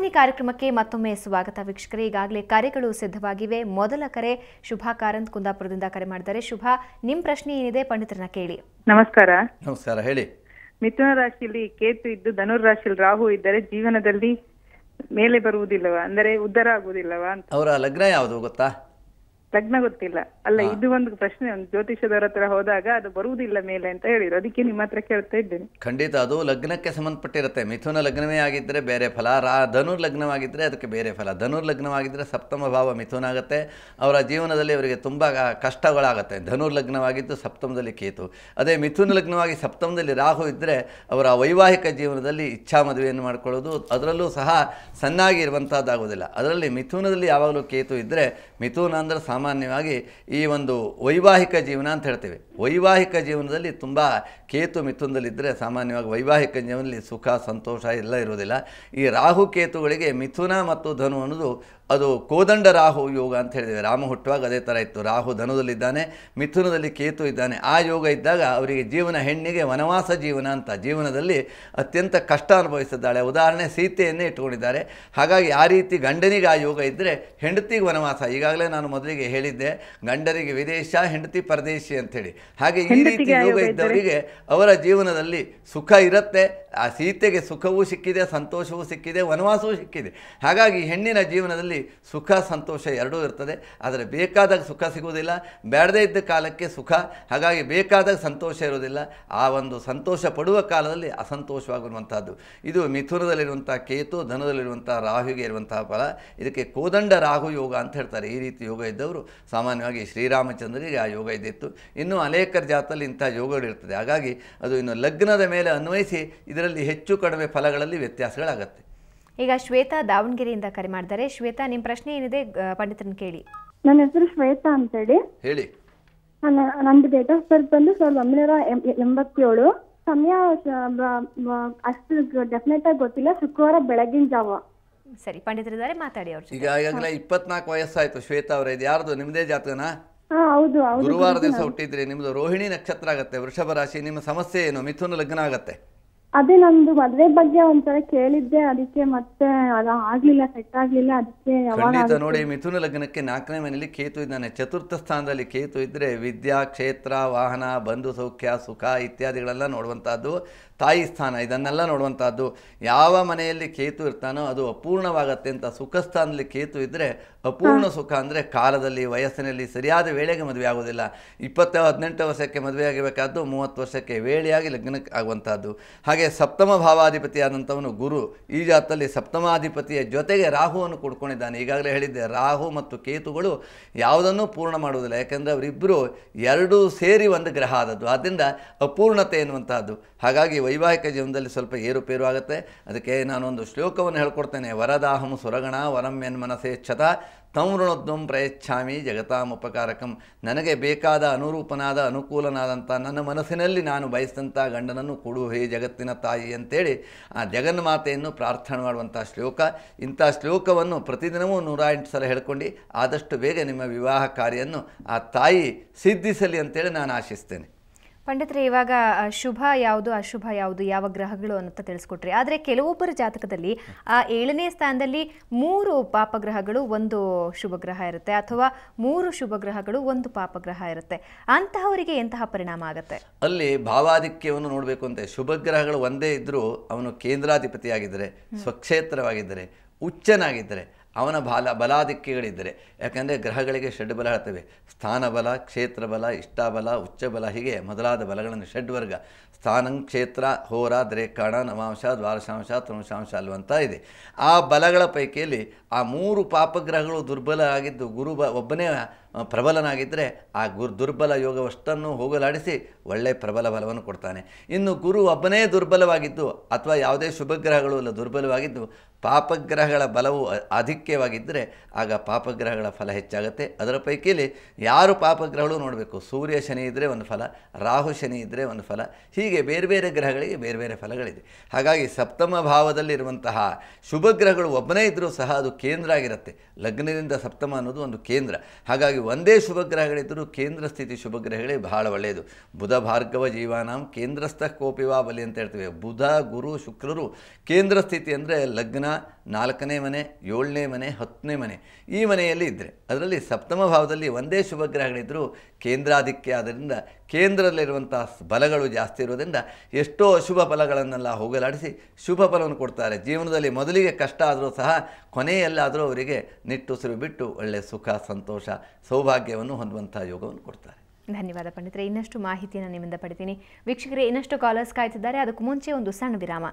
ಯುವವಾಣಿ ಕಾರ್ಯಕ್ರಮಕ್ಕೆ ಮತ್ತೊಮ್ಮೆ ಸ್ವಾಗತ ವೀಕ್ಷಕರೇ. ಈಗಾಗಲೇ ಕರೆಗಳು ಸಿದ್ಧವಾಗಿವೆ. ಮೊದಲ ಕರೆ ಶುಭಾ ಕಾರಂತ್ ಕುಂದಾಪುರದಿಂದ ಕರೆ ಮಾಡಿದ್ದಾರೆ. ಶುಭಾ, ನಿಮ್ಮ ಪ್ರಶ್ನೆ ಏನಿದೆ ಪಂಡಿತರನ್ನ ಕೇಳಿ. ನಮಸ್ಕಾರ. ನಮಸ್ಕಾರ, ಹೇಳಿ. ಮಿಥುನ ರಾಶಿಯಲ್ಲಿ ಕೇತು ಇದ್ದು ಧನುರ್ ರಾಶಿಯಲ್ಲಿ ರಾಹು ಇದ್ದರೆ ಜೀವನದಲ್ಲಿ ಮೇಲೆ ಬರುವುದಿಲ್ಲವಾ, ಅಂದರೆ ಉದ್ಧಾರ ಆಗುವುದಿಲ್ಲವಾ ಅಂತ. ಅವರ ಲಗ್ನ ಯಾವುದು ಗೊತ್ತಾ? ಲಗ್ನ ಗೊತ್ತಿಲ್ಲ. ಅಲ್ಲ, ಇದು ಒಂದು ಪ್ರಶ್ನೆ. ಒಂದು ಜ್ಯೋತಿಷದವರ ಹತ್ರ ಹೋದಾಗ ಅದು ಬರುವುದಿಲ್ಲ ಮೇಲೆ ಅಂತ ಹೇಳಿದ್ರು. ಅದಕ್ಕೆ ನಿಮ್ಮ ಹತ್ರ ಕೇಳ್ತಾ ಇದ್ದೇನೆ. ಖಂಡಿತ ಅದು ಲಗ್ನಕ್ಕೆ ಸಂಬಂಧಪಟ್ಟಿರುತ್ತೆ. ಮಿಥುನ ಲಗ್ನವೇ ಆಗಿದ್ದರೆ ಬೇರೆ ಫಲ, ಧನುರ್ ಲಗ್ನವಾಗಿದ್ದರೆ ಅದಕ್ಕೆ ಬೇರೆ ಫಲ. ಧನುರ್ ಲಗ್ನವಾಗಿದ್ದರೆ ಸಪ್ತಮ ಭಾವ ಮಿಥುನ ಆಗುತ್ತೆ. ಅವರ ಜೀವನದಲ್ಲಿ ಅವರಿಗೆ ತುಂಬ ಕಷ್ಟಗಳಾಗುತ್ತೆ. ಧನುರ್ ಲಗ್ನವಾಗಿದ್ದು ಸಪ್ತಮದಲ್ಲಿ ಕೇತು. ಅದೇ ಮಿಥುನ ಲಗ್ನವಾಗಿ ಸಪ್ತಮದಲ್ಲಿ ರಾಹು ಇದ್ದರೆ ಅವರ ವೈವಾಹಿಕ ಜೀವನದಲ್ಲಿ ಇಚ್ಛಾ ಮದುವೆಯನ್ನು ಮಾಡಿಕೊಳ್ಳೋದು, ಅದರಲ್ಲೂ ಸಹ ಸಣ್ಣಾಗಿ ಇರುವಂಥದ್ದಾಗೋದಿಲ್ಲ. ಅದರಲ್ಲಿ ಮಿಥುನದಲ್ಲಿ ಯಾವಾಗಲೂ ಕೇತು ಇದ್ದರೆ, ಮಿಥುನ ಅಂದರೆ ಸಾಮಾನ್ಯವಾಗಿ ಈ ಒಂದು ವೈವಾಹಿಕ ಜೀವನ ಅಂತ ಹೇಳ್ತೇವೆ. ವೈವಾಹಿಕ ಜೀವನದಲ್ಲಿ ತುಂಬ ಕೇತು ಮಿಥುನದಲ್ಲಿದ್ದರೆ ಸಾಮಾನ್ಯವಾಗಿ ವೈವಾಹಿಕ ಜೀವನದಲ್ಲಿ ಸುಖ ಸಂತೋಷ ಎಲ್ಲ ಇರೋದಿಲ್ಲ. ಈ ರಾಹು ಕೇತುಗಳಿಗೆ ಮಿಥುನ ಮತ್ತು ಧನು ಅನ್ನೋದು ಅದು ಕೋದಂಡ ರಾಹು ಯೋಗ ಅಂತ ಹೇಳಿದ್ದೇವೆ. ರಾಮ ಹುಟ್ಟುವಾಗ ಅದೇ ಥರ ಇತ್ತು. ರಾಹು ಧನುದಲ್ಲಿದ್ದಾನೆ, ಮಿಥುನದಲ್ಲಿ ಕೇತು ಇದ್ದಾನೆ. ಆ ಯೋಗ ಇದ್ದಾಗ ಅವರಿಗೆ ಜೀವನ, ಹೆಣ್ಣಿಗೆ ವನವಾಸ ಜೀವನ ಅಂತ, ಜೀವನದಲ್ಲಿ ಅತ್ಯಂತ ಕಷ್ಟ ಅನುಭವಿಸಿದ್ದಾಳೆ. ಉದಾಹರಣೆ ಸೀತೆಯನ್ನೇ ಇಟ್ಕೊಂಡಿದ್ದಾರೆ. ಹಾಗಾಗಿ ಆ ರೀತಿ ಗಂಡನಿಗೆ ಆ ಯೋಗ ಇದ್ದರೆ ಹೆಂಡತಿಗೆ ವನವಾಸ. ಈಗಾಗಲೇ ನಾನು ಮೊದಲಿಗೆ ಹೇಳಿದ್ದೆ, ಗಂಡರಿಗೆ ವಿದೇಶ, ಹೆಂಡತಿ ಪರದೇಶಿ ಅಂಥೇಳಿ. ಹಾಗೆ ಈ ರೀತಿ ಯೋಗ ಇದ್ದವರಿಗೆ ಅವರ ಜೀವನದಲ್ಲಿ ಸುಖ ಇರುತ್ತೆ. ಆ ಸೀತೆಗೆ ಸುಖವೂ ಸಿಕ್ಕಿದೆ, ಸಂತೋಷವೂ ಸಿಕ್ಕಿದೆ, ವನವಾಸವೂ ಸಿಕ್ಕಿದೆ. ಹಾಗಾಗಿ ಹೆಣ್ಣಿನ ಜೀವನದಲ್ಲಿ ಸುಖ ಸಂತೋಷ ಎರಡೂ ಇರ್ತದೆ. ಆದರೆ ಬೇಕಾದಾಗ ಸುಖ ಸಿಗುವುದಿಲ್ಲ, ಬೇಡದೇ ಇದ್ದ ಕಾಲಕ್ಕೆ ಸುಖ. ಹಾಗಾಗಿ ಬೇಕಾದಾಗ ಸಂತೋಷ ಇರೋದಿಲ್ಲ. ಆ ಒಂದು ಸಂತೋಷ ಪಡುವ ಕಾಲದಲ್ಲಿ ಅಸಂತೋಷವಾಗಿರುವಂಥದ್ದು. ಇದು ಮಿಥುನದಲ್ಲಿರುವಂಥ ಕೇತು, ಧನುದಲ್ಲಿರುವಂಥ ರಾಹುಗೆ ಇರುವಂತಹ ಫಲ. ಇದಕ್ಕೆ ಕೋದಂಡ ರಾಹು ಯೋಗ ಅಂತ ಹೇಳ್ತಾರೆ. ಈ ರೀತಿ ಯೋಗ ಇದ್ದವರು ಸಾಮಾನ್ಯವಾಗಿ ಶ್ರೀರಾಮಚಂದ್ರರಿಗೆ ಆ ಯೋಗ ಇದ್ದಿತ್ತು. ಇನ್ನೂ ಅನೇಕರ ಜಾತದಲ್ಲಿ ಇಂಥ ಯೋಗಗಳಿರ್ತದೆ. ಹಾಗಾಗಿ ಅದು ಇನ್ನು ಲಗ್ನದ ಮೇಲೆ ಅನ್ವಯಿಸಿ ಇದರಲ್ಲಿ ಹೆಚ್ಚು ಕಡಿಮೆ ಫಲಗಳಲ್ಲಿ ವ್ಯತ್ಯಾಸಗಳಾಗತ್ತೆ. ಈಗ ಶ್ವೇತಾ ದಾವಣಗೆರೆಯಿಂದ ಕರೆ ಮಾಡಿದ್ದಾರೆ. ಶ್ವೇತಾ, ನಿಮ್ಮ ಪ್ರಶ್ನೆ ಏನಿದೆ ಪಂಡಿತರನ್ನ ಕೇಳಿ. ನನ್ನ ಹೆಸರು ಶ್ವೇತಾ ಅಂತೇಳಿ. ಹೇಳಿ. ನಂದು ಡೇಟ್ ಆಫ್ ಬರ್ತ್ ಬಂದು 1987. ಸಮಯ ಅಷ್ಟು ಡೆಫಿನೆಟ್ ಆಗಿ ಗೊತ್ತಿಲ್ಲ. ಶುಕ್ರವಾರ ಬೆಳಗಿನ ಜಾವ. ಸರಿ, ಪಂಡಿತರಿದ್ದಾರೆ, ಮಾತಾಡಿ ಅವ್ರ. ಈಗ ಈಗಾಗಲೇ 24 ವಯಸ್ಸಾಯ್ತು ಶ್ವೇತಾ ಅವರೇ. ಇದು ಯಾರ್ದು? ನಿಮ್ಮದೇ ಜಾತಕನಾ? ಹೌದು. ಗುರುವಾರ ದಿವಸ ಹುಟ್ಟಿದ್ರಿ. ನಿಮ್ದು ರೋಹಿಣಿ ನಕ್ಷತ್ರ ಆಗುತ್ತೆ, ವೃಷಭ ರಾಶಿ. ನಿಮ್ಮ ಸಮಸ್ಯೆ ಏನು? ಮಿಥುನ ಲಗ್ನ ಆಗತ್ತೆ. ಅದೇ ನಂದು ಮದ್ವೆ ಬಗ್ಗೆ ಒಂದ್ಸಲ ಕೇಳಿದ್ದೆ, ಅದಕ್ಕೆ ಮತ್ತೆ ಅದು ಆಗ್ಲಿಲ್ಲ, ಸೆಟ್ ಆಗ್ಲಿಲ್ಲ. ಅದಕ್ಕೆ ಖಂಡಿತ ನೋಡಿ, ಮಿಥುನ ಲಗ್ನಕ್ಕೆ 4ನೇ ಮನೆಯಲ್ಲಿ ಕೇತು ಇದ್ದಾನೆ. ಚತುರ್ಥ ಸ್ಥಾನದಲ್ಲಿ ಕೇತು ಇದ್ದರೆ ವಿದ್ಯಾ, ಕ್ಷೇತ್ರ, ವಾಹನ, ಬಂಧು ಸೌಖ್ಯ, ಸುಖ ಇತ್ಯಾದಿಗಳೆಲ್ಲ ನೋಡುವಂಥದ್ದು. ತಾಯಿ ಸ್ಥಾನ ಇದನ್ನೆಲ್ಲ ನೋಡುವಂಥದ್ದು. ಯಾವ ಮನೆಯಲ್ಲಿ ಕೇತು ಇರ್ತಾನೋ ಅದು ಅಪೂರ್ಣವಾಗತ್ತೆ ಅಂತ. ಸುಖ ಸ್ಥಾನದಲ್ಲಿ ಕೇತು ಇದ್ದರೆ ಅಪೂರ್ಣ ಸುಖ ಅಂದರೆ ಕಾಲದಲ್ಲಿ, ವಯಸ್ಸಿನಲ್ಲಿ ಸರಿಯಾದ ವೇಳೆಗೆ ಮದುವೆ ಆಗೋದಿಲ್ಲ. 18 ವರ್ಷಕ್ಕೆ ಮದುವೆ ಆಗಬೇಕಾದ್ದು 30 ವರ್ಷಕ್ಕೆ ವೇಳೆಯಾಗಿ ಲಗ್ನಕ್ಕೆ ಆಗುವಂಥದ್ದು. ಹಾಗೆ ಸಪ್ತಮ ಭಾವಾಧಿಪತಿಯಾದಂಥವನು ಗುರು. ಈ ಜಾತದಲ್ಲಿ ಸಪ್ತಮಾಧಿಪತಿಯ ಜೊತೆಗೆ ರಾಹುವನ್ನು ಕೊಡ್ಕೊಂಡಿದ್ದಾನೆ. ಈಗಾಗಲೇ ಹೇಳಿದ್ದೆ, ರಾಹು ಮತ್ತು ಕೇತುಗಳು ಯಾವುದನ್ನೂ ಪೂರ್ಣ ಮಾಡುವುದಿಲ್ಲ. ಯಾಕೆಂದರೆ ಅವರಿಬ್ಬರು ಎರಡೂ ಸೇರಿ ಒಂದು ಗ್ರಹ ಆದದ್ದು. ಆದ್ದರಿಂದ ಅಪೂರ್ಣತೆ ಎನ್ನುವಂಥದ್ದು. ಹಾಗಾಗಿ ವೈವಾಹಿಕ ಜೀವನದಲ್ಲಿ ಸ್ವಲ್ಪ ಏರುಪೇರು ಆಗುತ್ತೆ. ಅದಕ್ಕೆ ನಾನೊಂದು ಶ್ಲೋಕವನ್ನು ಹೇಳ್ಕೊಡ್ತೇನೆ. ವರದಾಹಂ ಸುರಗಣ ವರಂ ಎನ್ಮನಸೇ ಛತ ತಂ ಋಣೋದ್ವಂ ಪ್ರಯಚ್ಛಾಮಿ ಜಗತಾಮುಪಕಾರಕಂ. ನನಗೆ ಬೇಕಾದ ಅನುರೂಪನಾದ ಅನುಕೂಲನಾದಂಥ ನನ್ನ ಮನಸ್ಸಿನಲ್ಲಿ ನಾನು ಬಯಸಿದಂಥ ಗಂಡನನ್ನು ಕೊಡು ಹೇ ಜಗತ್ತಿನ ತಾಯಿ ಅಂತೇಳಿ ಆ ಜಗನ್ಮಾತೆಯನ್ನು ಪ್ರಾರ್ಥನೆ ಮಾಡುವಂಥ ಶ್ಲೋಕ. ಇಂಥ ಶ್ಲೋಕವನ್ನು ಪ್ರತಿದಿನವೂ 108 ಸಲ ಹೇಳ್ಕೊಂಡು ಆದಷ್ಟು ಬೇಗ ನಿಮ್ಮ ವಿವಾಹ ಕಾರ್ಯನ್ನು ಆ ತಾಯಿ ಸಿದ್ಧಿಸಲಿ ಅಂತೇಳಿ ನಾನು ಆಶಿಸ್ತೇನೆ. ಪಂಡಿತರೆ, ಇವಾಗ ಶುಭ ಯಾವುದು ಅಶುಭ ಯಾವುದು, ಯಾವ ಗ್ರಹಗಳು ಅಂತ ತಿಳಿಸ್ಕೊಟ್ರಿ. ಆದರೆ ಕೆಲವೊಬ್ಬರ ಜಾತಕದಲ್ಲಿ ಆ 7ನೇ ಸ್ಥಾನದಲ್ಲಿ 3 ಪಾಪಗ್ರಹಗಳು 1 ಶುಭ ಗ್ರಹ ಇರುತ್ತೆ, ಅಥವಾ 3 ಶುಭ ಗ್ರಹಗಳು 1 ಪಾಪಗ್ರಹ ಇರುತ್ತೆ. ಅಂತಹವರಿಗೆ ಎಂತಹ ಪರಿಣಾಮ ಆಗುತ್ತೆ? ಅಲ್ಲಿ ಭಾವಾಧಿಕ್ಯವನ್ನು ನೋಡಬೇಕು ಅಂತ. ಶುಭ ಗ್ರಹಗಳು ಒಂದೇ ಇದ್ದರೂ ಅವನು ಕೇಂದ್ರಾಧಿಪತಿಯಾಗಿದ್ದರೆ, ಸ್ವಕ್ಷೇತ್ರವಾಗಿದ್ದರೆ, ಉಚ್ಚನಾಗಿದ್ದರೆ, ಅವನ ಬಲಾಧಿಕ್ಯಗಳಿದ್ದರೆ. ಯಾಕೆಂದರೆ ಗ್ರಹಗಳಿಗೆ ಷಡ್ಬಲ ಹೇಳ್ತೇವೆ. ಸ್ಥಾನಬಲ, ಕ್ಷೇತ್ರಬಲ, ಇಷ್ಟಾಬಲ, ಉಚ್ಚಬಲ, ಹೀಗೆ ಮೊದಲಾದ ಬಲಗಳನ್ನು ಷಡ್ವರ್ಗ. ಸ್ಥಾನಂ, ಕ್ಷೇತ್ರ, ಹೋರ, ದ್ರೇಕಾಣ, ನವಾಂಶ, ದ್ವಾದಶಾಂಶ, ತ್ರಿವಂಶಾಂಶ ಅಲ್ವಂತ ಇದೆ. ಆ ಬಲಗಳ ಪೈಕಿಯಲ್ಲಿ ಆ 3 ಪಾಪಗ್ರಹಗಳು ದುರ್ಬಲ ಆಗಿದ್ದು ಗುರು ಒಬ್ಬನೇ ಪ್ರಬಲನಾಗಿದ್ದರೆ ಆ ದುರ್ಬಲ ಯೋಗವಷ್ಟನ್ನು ಹೋಗಲಾಡಿಸಿ ಒಳ್ಳೆಯ ಪ್ರಬಲ ಬಲವನ್ನು ಕೊಡ್ತಾನೆ. ಇನ್ನು ಗುರು ಒಬ್ಬನೇ ದುರ್ಬಲವಾಗಿದ್ದು ಅಥವಾ ಯಾವುದೇ ಶುಭಗ್ರಹಗಳು ಇಲ್ಲ ದುರ್ಬಲವಾಗಿದ್ದು ಪಾಪಗ್ರಹಗಳ ಬಲವು ಆಧಿಕ್ಯವಾಗಿದ್ದರೆ ಆಗ ಪಾಪಗ್ರಹಗಳ ಫಲ ಹೆಚ್ಚಾಗುತ್ತೆ. ಅದರ ಪೈಕಿಯಲ್ಲಿ ಯಾರು ಪಾಪಗ್ರಹಗಳು ನೋಡಬೇಕು. ಸೂರ್ಯ ಶನಿ ಇದ್ದರೆ ಒಂದು ಫಲ, ರಾಹು ಶನಿ ಇದ್ದರೆ ಒಂದು ಫಲ, ಹೀಗೆ ಬೇರೆ ಬೇರೆ ಗ್ರಹಗಳಿಗೆ ಬೇರೆ ಬೇರೆ ಫಲಗಳಿದೆ. ಹಾಗಾಗಿ ಸಪ್ತಮ ಭಾವದಲ್ಲಿರುವಂತಹ ಶುಭಗ್ರಹಗಳು ಒಬ್ಬನೇ ಇದ್ದರೂ ಸಹ ಅದು ಕೇಂದ್ರ ಆಗಿರುತ್ತೆ. ಲಗ್ನದಿಂದ ಸಪ್ತಮ ಅನ್ನೋದು ಒಂದು ಕೇಂದ್ರ. ಹಾಗಾಗಿ ಒಂದೇ ಶುಭಗ್ರಹಗಳಿದ್ದರೂ ಕೇಂದ್ರ ಸ್ಥಿತಿ ಶುಭಗ್ರಹಗಳೇ ಬಹಳ ಒಳ್ಳೆಯದು. ಬುಧ ಭಾರ್ಗವ ಜೀವಾನಾಂ ಕೇಂದ್ರಸ್ಥ ಕೋಪಿವಾ ಬಲಿ ಅಂತ ಹೇಳ್ತೀವಿ. ಬುಧ ಗುರು ಶುಕ್ರರು ಕೇಂದ್ರ ಸ್ಥಿತಿ ಅಂದರೆ ಲಗ್ನ 4ನೇ ಮನೆ, 7ನೇ ಮನೆ, 10ನೇ ಮನೆ, ಈ ಮನೆಯಲ್ಲಿ ಇದ್ದರೆ ಅದರಲ್ಲಿ ಸಪ್ತಮ ಭಾವದಲ್ಲಿ ಒಂದೇ ಶುಭಗ್ರಹಗಳಿದ್ದರೂ ಕೇಂದ್ರಾಧಿಕ್ಯ ಆದ್ದರಿಂದ ಕೇಂದ್ರದಲ್ಲಿರುವಂಥ ಬಲಗಳು ಜಾಸ್ತಿ ಇರೋದ್ರಿಂದ ಎಷ್ಟೋ ಅಶುಭ ಫಲಗಳನ್ನೆಲ್ಲ ಹೋಗಲಾಡಿಸಿ ಶುಭ ಫಲವನ್ನು ಕೊಡ್ತಾರೆ. ಜೀವನದಲ್ಲಿ ಮೊದಲಿಗೆ ಕಷ್ಟ ಆದರೂ ಸಹ ಕೊನೆಯಲ್ಲಾದರೂ ಅವರಿಗೆ ನಿಟ್ಟುಸಿರು ಬಿಟ್ಟು ಒಳ್ಳೆಯ ಸುಖ, ಸಂತೋಷ, ಸೌಭಾಗ್ಯವನ್ನು ಹೊಂದುವಂಥ ಯೋಗವನ್ನು ಕೊಡ್ತಾರೆ. ಧನ್ಯವಾದ ಪಂಡಿತರೆ. ಇನ್ನಷ್ಟು ಮಾಹಿತಿಯನ್ನು ನಿಮ್ಮಿಂದ ಪಡಿತೀನಿ. ವೀಕ್ಷಕರೇ, ಇನ್ನಷ್ಟು ಕಾಲರ್ಸ್ ಕಾಯ್ತಿದ್ದಾರೆ. ಅದಕ್ಕೂ ಮುಂಚೆ ಒಂದು ಸಣ್ಣ ವಿರಾಮ.